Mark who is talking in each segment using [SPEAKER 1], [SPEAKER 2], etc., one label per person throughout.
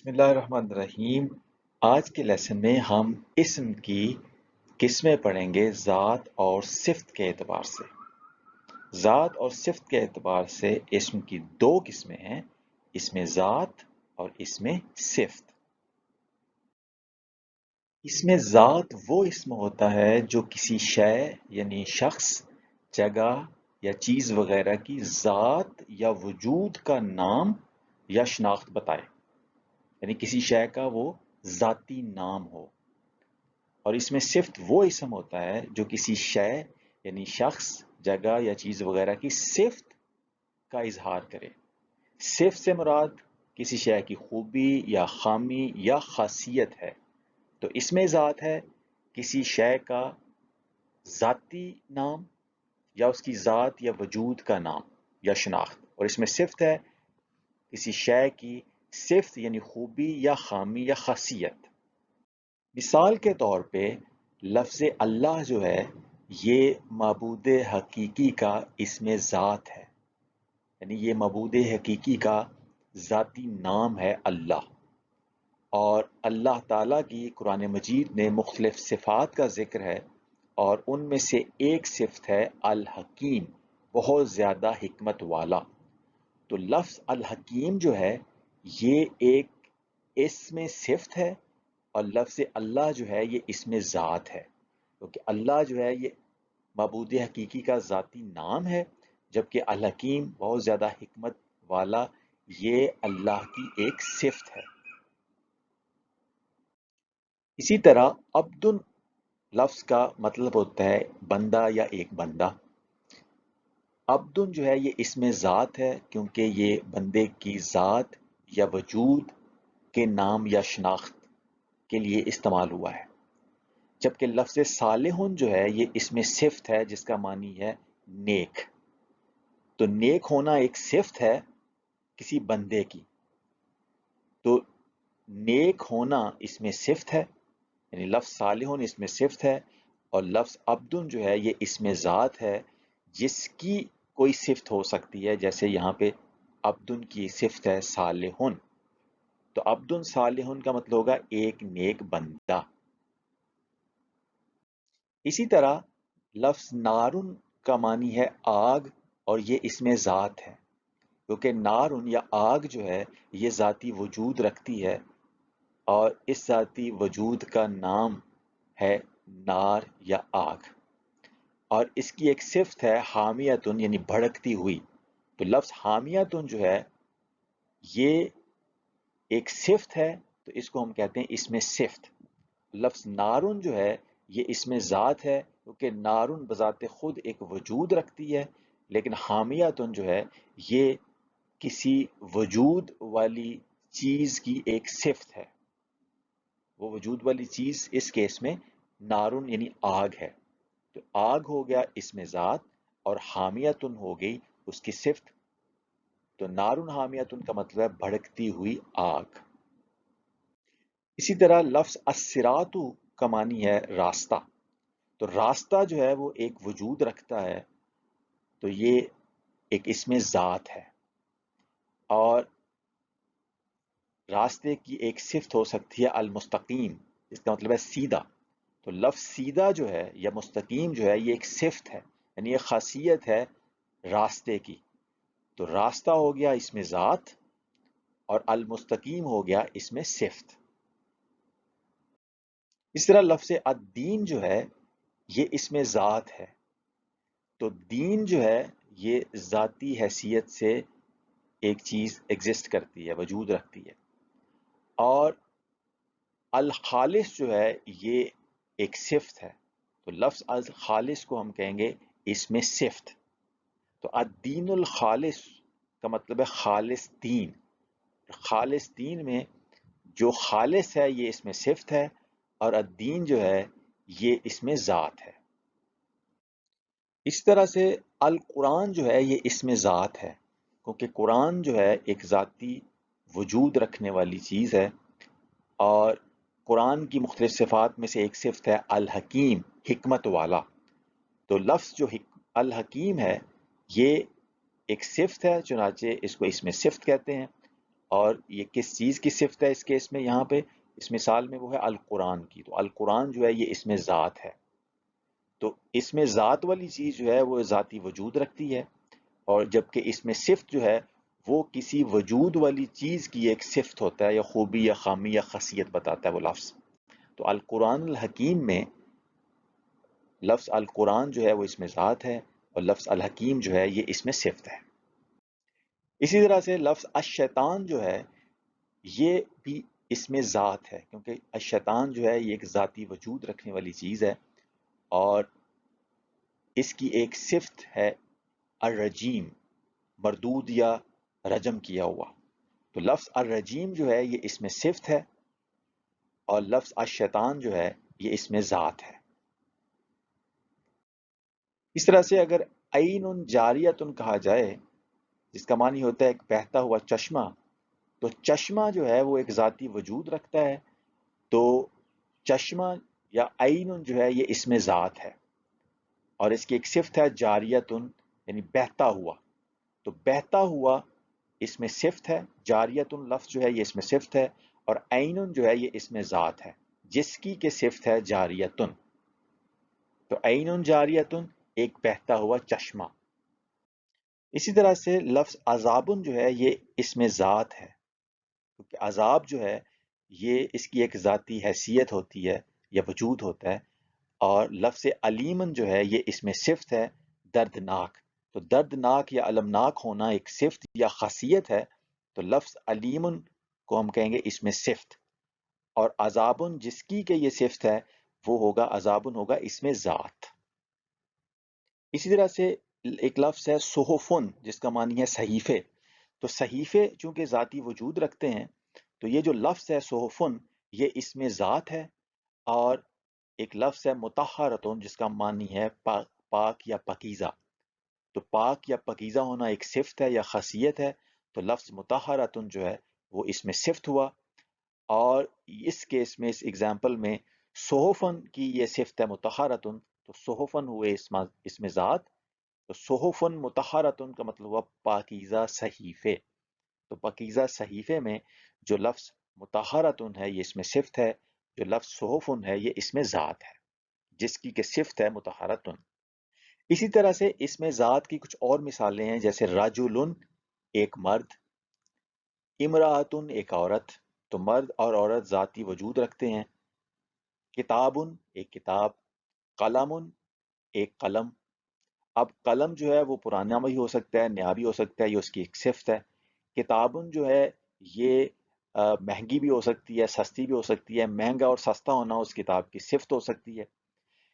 [SPEAKER 1] بسم اللہ الرحمن الرحیم۔ آج کے لیسن میں ہم اسم کی قسمیں پڑھیں گے ذات اور صفت کے اعتبار سے۔ ذات اور صفت کے اعتبار سے اسم کی دو قسمیں ہیں، اسم ذات اور اسم صفت۔ اسم ذات وہ اسم ہوتا ہے جو کسی شے یعنی شخص، جگہ یا چیز وغیرہ کی ذات یا وجود کا نام یا شناخت بتائے، یعنی کسی شے کا وہ ذاتی نام ہو۔ اور اس میں صفت وہ اسم ہوتا ہے جو کسی شے یعنی شخص، جگہ یا چیز وغیرہ کی صفت کا اظہار کرے۔ صفت سے مراد کسی شے کی خوبی یا خامی یا خاصیت ہے۔ تو اس میں ذات ہے کسی شے کا ذاتی نام یا اس کی ذات یا وجود کا نام یا شناخت، اور اس میں صفت ہے کسی شے کی صفت یعنی خوبی یا خامی یا خاصیت۔ مثال کے طور پہ لفظ اللہ جو ہے یہ معبود حقیقی کا اسم ذات ہے، یعنی یہ معبود حقیقی کا ذاتی نام ہے اللہ۔ اور اللہ تعالیٰ کی قرآن مجید میں مختلف صفات کا ذکر ہے، اور ان میں سے ایک صفت ہے الحکیم، بہت زیادہ حکمت والا۔ تو لفظ الحکیم جو ہے یہ ایک اسم صفت ہے، اور لفظ اللہ جو ہے یہ اسم ذات ہے، کیونکہ اللہ جو ہے یہ معبود حقیقی کا ذاتی نام ہے، جبکہ الحکیم بہت زیادہ حکمت والا یہ اللہ کی ایک صفت ہے۔ اسی طرح عبد لفظ کا مطلب ہوتا ہے بندہ یا ایک بندہ۔ عبد جو ہے یہ اسم ذات ہے کیونکہ یہ بندے کی ذات یا وجود کے نام یا شناخت کے لیے استعمال ہوا ہے۔ جبکہ لفظ صالح جو ہے یہ اسم صفت ہے جس کا معنی ہے نیک۔ تو نیک ہونا ایک صفت ہے کسی بندے کی، تو نیک ہونا اسم صفت ہے، یعنی لفظ صالح اسم صفت ہے، اور لفظ عبد جو ہے یہ اسم ذات ہے جس کی کوئی صفت ہو سکتی ہے، جیسے یہاں پہ عبد کی صفت ہے صالح، تو عبد صالح کا مطلب ہوگا ایک نیک بندہ۔ اسی طرح لفظ نارن کا معنی ہے آگ، اور یہ اسم ذات ہے کیونکہ نارن یا آگ جو ہے یہ ذاتی وجود رکھتی ہے، اور اس ذاتی وجود کا نام ہے نار یا آگ، اور اس کی ایک صفت ہے حامیتن یعنی بھڑکتی ہوئی۔ تو لفظ حامیتن جو ہے یہ ایک صفت ہے، تو اس کو ہم کہتے ہیں اسم صفت۔ لفظ نارن جو ہے یہ اسم ذات ہے کیونکہ نارن بذات خود ایک وجود رکھتی ہے، لیکن حامیتن جو ہے یہ کسی وجود والی چیز کی ایک صفت ہے۔ وہ وجود والی چیز اس کیس میں نارن یعنی آگ ہے۔ تو آگ ہو گیا اسم ذات، اور حامیتن ہو گئی اس کی صفت۔ تو نارن حامیتن کا مطلب ہے بھڑکتی ہوئی آگ۔ اسی طرح لفظ الصراط کا معنی ہے راستہ۔ تو راستہ جو ہے وہ ایک وجود رکھتا ہے، تو یہ ایک اسم ذات ہے، اور راستے کی ایک صفت ہو سکتی ہے المستقیم، اس کا مطلب ہے سیدھا۔ تو لفظ سیدھا جو ہے یا مستقیم جو ہے یہ ایک صفت ہے، یعنی یہ خاصیت ہے راستے کی۔ تو راستہ ہو گیا اسم ذات، اور المستقیم ہو گیا اسم صفت۔ اس طرح لفظ الدین جو ہے یہ اسم ذات ہے۔ تو دین جو ہے یہ ذاتی حیثیت سے ایک چیز ایگزسٹ کرتی ہے، وجود رکھتی ہے، اور الخالص جو ہے یہ ایک صفت ہے۔ تو لفظ الخالص کو ہم کہیں گے اسم صفت۔ تو الدین الخالص کا مطلب ہے خالص دین۔ خالص دین میں جو خالص ہے یہ اسم صفت ہے، اور الدین جو ہے یہ اسم ذات ہے۔ اس طرح سے القرآن جو ہے یہ اسم ذات ہے کیونکہ قرآن جو ہے ایک ذاتی وجود رکھنے والی چیز ہے، اور قرآن کی مختلف صفات میں سے ایک صفت ہے الحکیم، حکمت والا۔ تو لفظ جو الحکیم ہے یہ ایک صفت ہے، چنانچہ اس کو اسم صفت کہتے ہیں، اور یہ کس چیز کی صفت ہے اس کیس میں یہاں پہ اس مثال میں؟ وہ ہے القرآن کی. تو القرآن جو ہے یہ اس میں ذات ہے. تو اس میں ذات والی چیز جو ہے وہ ذاتی وجود رکھتی ہے، اور جبکہ اس میں صفت جو ہے وہ کسی وجود والی چیز کی ایک صفت ہوتا ہے، یا خوبی یا خامی یا خاصیت بتاتا ہے وہ لفظ. تو القرآن الحکیم میں لفظ القرآن جو ہے وہ اس میں ذات ہے، اور لفظ الحکیم جو ہے یہ اس میں صفت ہے. اسی طرح سے لفظ الشیطان جو ہے یہ بھی اس میں ذات ہے، کیونکہ الشیطان جو ہے یہ ایک ذاتی وجود رکھنے والی چیز ہے، اور اس کی ایک صفت ہے الرجیم، مردود یا رجم کیا ہوا. تو لفظ الرجیم جو ہے یہ اس میں صفت ہے، اور لفظ الشیطان جو ہے یہ اس میں ذات ہے. اس طرح سے اگر عین جاریتن کہا جائے، جس کا معنی ہوتا ہے ایک بہتا ہوا چشمہ، تو چشمہ جو ہے وہ ایک ذاتی وجود رکھتا ہے. تو چشمہ یا عین جو ہے یہ اس میں ذات ہے، اور اس کی ایک صفت ہے جاریتن، یعنی بہتا ہوا. تو بہتا ہوا اس میں صفت ہے، جاریتن لفظ جو ہے یہ اس میں صفت ہے، اور عین جو ہے یہ اس میں ذات ہے جس کی کہ صفت ہے جاریتن. تو عین جاریتن ایک بہتا ہوا چشمہ. اسی طرح سے لفظ عذابن جو ہے یہ اس میں ذات ہے، کیونکہ عذاب جو ہے یہ اس کی ایک ذاتی حیثیت ہوتی ہے یا وجود ہوتا ہے. اور لفظ علیمن جو ہے یہ اس میں صفت ہے، دردناک. تو دردناک یا المناک ہونا ایک صفت یا خاصیت ہے، تو لفظ علیمن کو ہم کہیں گے اس میں صفت. اور عذابن جس کی کہ یہ صفت ہے وہ ہوگا، عذابن ہوگا اس میں ذات. اسی طرح سے ایک لفظ ہے صحفن، جس کا معنی ہے صحیفے. تو صحیفے چونکہ ذاتی وجود رکھتے ہیں، تو یہ جو لفظ ہے صحفن یہ اس میں ذات ہے. اور ایک لفظ ہے مطہرتن، جس کا معنی ہے پاک یا پاکیزہ. تو پاک یا پاکیزہ ہونا ایک صفت ہے یا خاصیت ہے، تو لفظ مطہرتن جو ہے وہ اس میں صفت ہوا. اور اس کیس میں، اس ایگزامپل میں، صحفن کی یہ صفت ہے مطہرتن، تو صحفن ہوئے اس میں ذات. تو صحفن مطہرتن کا مطلب ہوا پاکیزہ صحیفے. تو پاکیزہ صحیفے میں جو لفظ مطہرتن ہے یہ اس میں صفت ہے، جو لفظ صحفن ہے یہ اس میں ذات ہے جس کی کہ صفت ہے مطہرتن. اسی طرح سے اس میں ذات کی کچھ اور مثالیں ہیں، جیسے رجلن ایک مرد، امراتن ایک عورت. تو مرد اور عورت ذاتی وجود رکھتے ہیں. کتابن ایک کتاب، قلمن ایک قلم. اب قلم جو ہے وہ پرانا بھی ہو سکتا ہے، نیا بھی ہو سکتا ہے، یہ اس کی ایک صفت ہے. کتابن جو ہے یہ مہنگی بھی ہو سکتی ہے، سستی بھی ہو سکتی ہے. مہنگا اور سستا ہونا اس کتاب کی صفت ہو سکتی ہے.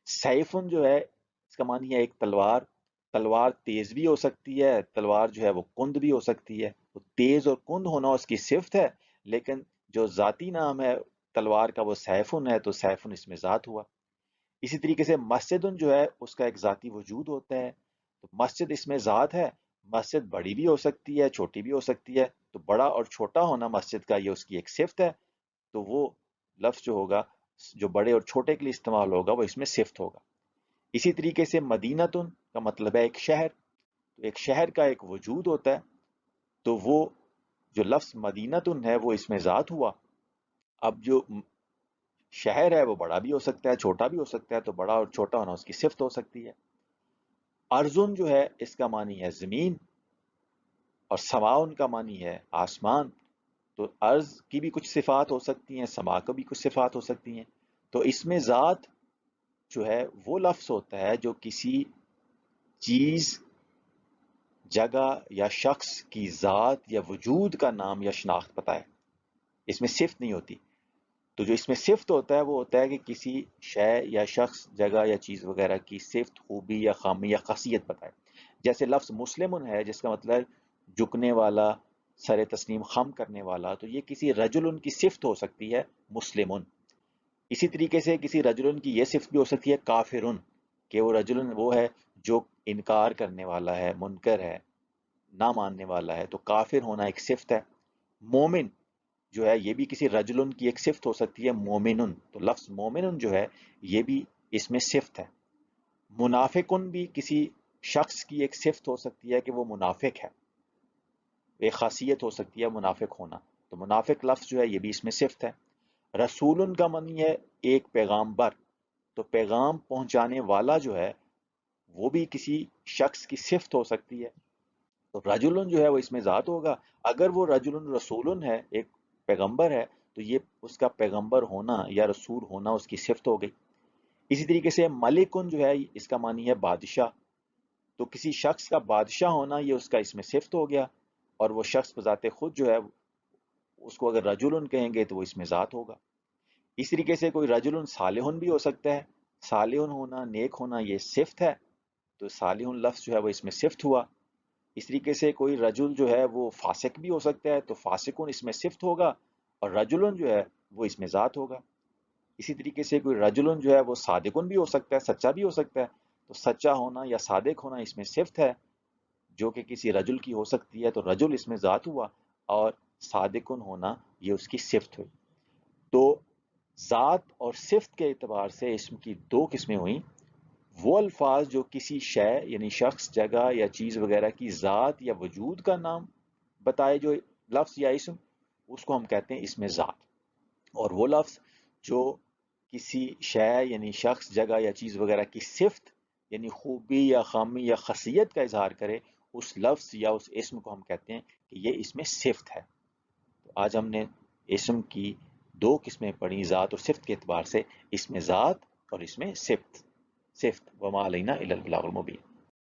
[SPEAKER 1] سیفن جو ہے اس کا معنی ہے ایک تلوار. تلوار تیز بھی ہو سکتی ہے، تلوار جو ہے وہ کند بھی ہو سکتی ہے. وہ تیز اور کند ہونا اس کی صفت ہے، لیکن جو ذاتی نام ہے تلوار کا وہ سیفن ہے، تو سیفن اس میں ذات ہوا. اسی طریقے سے مسجدن جو ہے اس کا ایک ذاتی وجود ہوتا ہے، تو مسجد اس میں ذات ہے. مسجد بڑی بھی ہو سکتی ہے، چھوٹی بھی ہو سکتی ہے. تو بڑا اور چھوٹا ہونا مسجد کا یہ اس کی ایک صفت ہے، تو وہ لفظ جو ہوگا جو بڑے اور چھوٹے کے لیے استعمال ہوگا وہ اس میں صفت ہوگا. اسی طریقے سے مدینتن کا مطلب ہے ایک شہر. تو ایک شہر کا ایک وجود ہوتا ہے، تو وہ جو لفظ مدینتن ہے وہ اس میں ذات ہوا. اب جو شہر ہے وہ بڑا بھی ہو سکتا ہے، چھوٹا بھی ہو سکتا ہے، تو بڑا اور چھوٹا ہونا اس کی صفت ہو سکتی ہے. ارضن جو ہے اس کا معنی ہے زمین، اور سماؤن کا معنی ہے آسمان. تو ارض کی بھی کچھ صفات ہو سکتی ہیں، سما کی بھی کچھ صفات ہو سکتی ہیں. تو اس میں ذات جو ہے وہ لفظ ہوتا ہے جو کسی چیز، جگہ یا شخص کی ذات یا وجود کا نام یا شناخت بتائے. اس میں صفت نہیں ہوتی. تو جو اس میں صفت ہوتا ہے وہ ہوتا ہے کہ کسی شے یا شخص، جگہ یا چیز وغیرہ کی صفت، خوبی یا خامی یا خاصیت بتائے. جیسے لفظ مسلمن ہے جس کا مطلب جھکنے والا، سر تسلیم خم کرنے والا، تو یہ کسی رجل کی صفت ہو سکتی ہے مسلمن. اسی طریقے سے کسی رجل کی یہ صفت بھی ہو سکتی ہے کافرن، کہ وہ رجل وہ ہے جو انکار کرنے والا ہے، منکر ہے، نہ ماننے والا ہے. تو کافر ہونا ایک صفت ہے. مومن جو ہے یہ بھی کسی رجلن کی ایک صفت ہو سکتی ہے مومنن. تو لفظ مومنن جو ہے یہ بھی اس میں صفت ہے. منافقن بھی کسی شخص کی ایک صفت ہو سکتی ہے کہ وہ منافق ہے. ایک خاصیت ہو سکتی ہے منافق ہونا، تو منافق لفظ جو ہے یہ بھی اس میں صفت ہے۔ رسول کا معنی ہے ایک پیغامبر، تو پیغام پہنچانے والا جو ہے وہ بھی کسی شخص کی صفت ہو سکتی ہے، تو رجل جو ہے وہ اس میں ذات ہوگا۔ اگر وہ رجل رسول ہے، ایک پیغمبر ہے، تو یہ اس کا پیغمبر ہونا یا رسول ہونا اس کی صفت ہو گئی۔ اسی طریقے سے ملکن جو ہے اس کا معنی ہے بادشاہ، تو کسی شخص کا بادشاہ ہونا یہ اس کا اس میں صفت ہو گیا، اور وہ شخص بذات خود جو ہے اس کو اگر رجل کہیں گے تو وہ اس میں ذات ہوگا۔ اس طریقے سے کوئی رجل صالح بھی ہو سکتا ہے، صالح ہونا نیک ہونا یہ صفت ہے، تو صالح لفظ جو ہے وہ اس میں صفت ہوا۔ اس طریقے سے کوئی رجل جو ہے وہ فاسق بھی ہو سکتا ہے، تو فاسقن اس میں صفت ہوگا، اور رجلن جو ہے وہ اس میں ذات ہوگا۔ اسی طریقے سے کوئی رجلن جو ہے وہ صادقن بھی ہو سکتا ہے، سچا بھی ہو سکتا ہے، تو سچا ہونا یا صادق ہونا اس میں صفت ہے، جو کہ کسی رجل کی ہو سکتی ہے، تو رجل اس میں ذات ہوا، اور صادقن ہونا یہ اس کی صفت ہوئی۔ تو ذات اور صفت کے اعتبار سے اسم کی دو قسمیں ہوئیں۔ وہ الفاظ جو کسی شے یعنی شخص، جگہ یا چیز وغیرہ کی ذات یا وجود کا نام بتائے، جو لفظ یا اسم، اس کو ہم کہتے ہیں اسم ذات۔ اور وہ لفظ جو کسی شے یعنی شخص، جگہ یا چیز وغیرہ کی صفت یعنی خوبی یا خامی یا خاصیت کا اظہار کرے، اس لفظ یا اس اسم کو ہم کہتے ہیں کہ یہ اس میں صفت ہے۔ تو آج ہم نے اسم کی دو قسمیں پڑھی ذات اور صفت کے اعتبار سے، اسم ذات اور اسم صفت۔ وما علینا الا البلاغ المبین۔